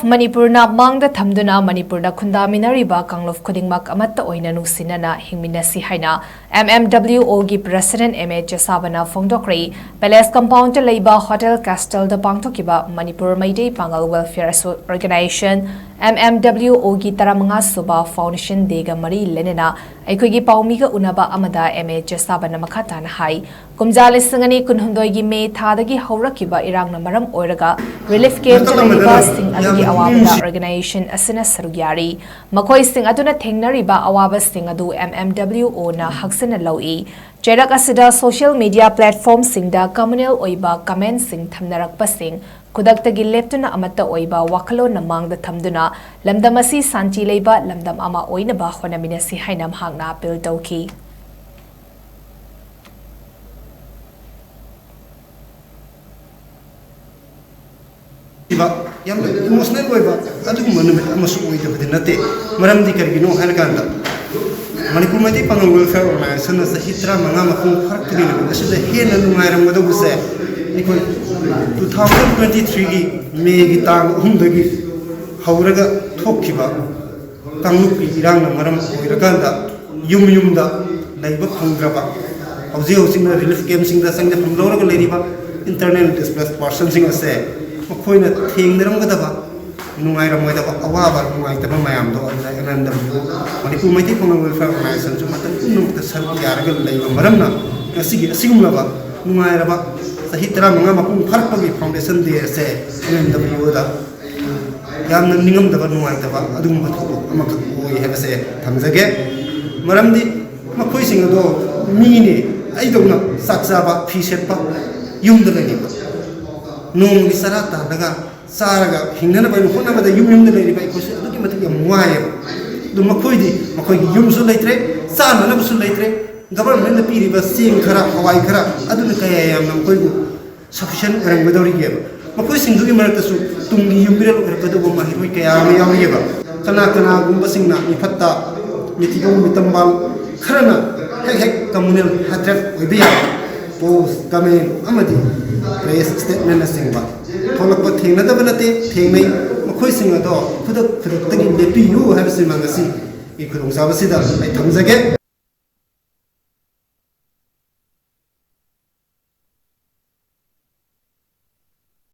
Manipur na Mangda Thamduna Manipur Da Khundaminnariba Kanglup Khudingmak AMATA OINA NUNGSHINANA HINGMINNASI HAINA MMWO gi President CHESABA na PHONGDOKKHRE Palace Compound Leiba Hotel Castle da Pangthokiba Manipur Maidei Pangal Welfare Organization MMWO gi Taramanga Suba Foundation Dega Mari Lenena Aikogi Paumiga Unaba Amada CHESABA na Makatana Hai Kumjali Singani Kunhundoi gi May Thadagi Haurakiba Irang na Maram Oiraga Relief Camp Chalaiba Sing Adagi Awabada Organization Asina Sarugyari Makoi Sing Aduna Thengnariba Awaba Sing Adu MMWO na Haksina Lawi Cherak Asida social media platform Singda communal oiba comment sing thamnarakpa sing Kudaktagi leptuna amata oiba wakalo na Mangda Thamduna lamdamasi santi leiba lamdam ama oina ba Khundaminnasi hainam hangna appeal tawki Yang emotional oiba adu manumit amasu oida badinate maramdi kargino halkanda Manipur Maidei Pangal Welfare Organization as the Hitra Mangama Factory, this is the Hina Nungaram Madose. 2023 May Gitang Hundagi Hauraga Tokiba Kanglup Irang Maram Iraganda Yumda Naiba Pungraba Hoseo Sing the Relief Game Sing the Sang from Lora Ladiba Internet Displaced Person Sing a say Makoina Ting the Rangadaba Nungaram with Awaba Nuaitaba Mayamdo and Manipur Maidei Pangal Welfare Organization to Matan the Sarki Aragal Laiba Maramna, a Sigumlava, Nuairaba, Sahitra Mangama Parpagi Foundation, they say, MMWO, Yam Ningam the Nuaitaba, Adum Amaka, we have a say, Tamzage, Maramdi, Makoising a door, Mini, I don't know, Saksaba, Pishepa, Yum the Leniba, Nung Sarata, Daga. Saraga, Hingana by Hona, the Yum the lady by Costa, looking at the wire. The Makoidi, Yum so late, Sana never so late, government the Piri was seeing Kara, Hawaii Kara, Adunakaya, Makoidu, sufficient and without a year. Makoi sing to Immertasu, Tungi Yumbil, or Kadu Mahika, Yava, Kanakana, Gumbasina, Nipata, Nitigo, Mitambal, Karana, Hek, Communal, Hatref, Vidia, Post, Gamin, Amadi, Place Statement as Singba. Tolakpa Thing Nada Banate, Thing May, Makoi sing a dog, put up to the thing in the PU have a simangasi. You could observe a sit up, I comes again.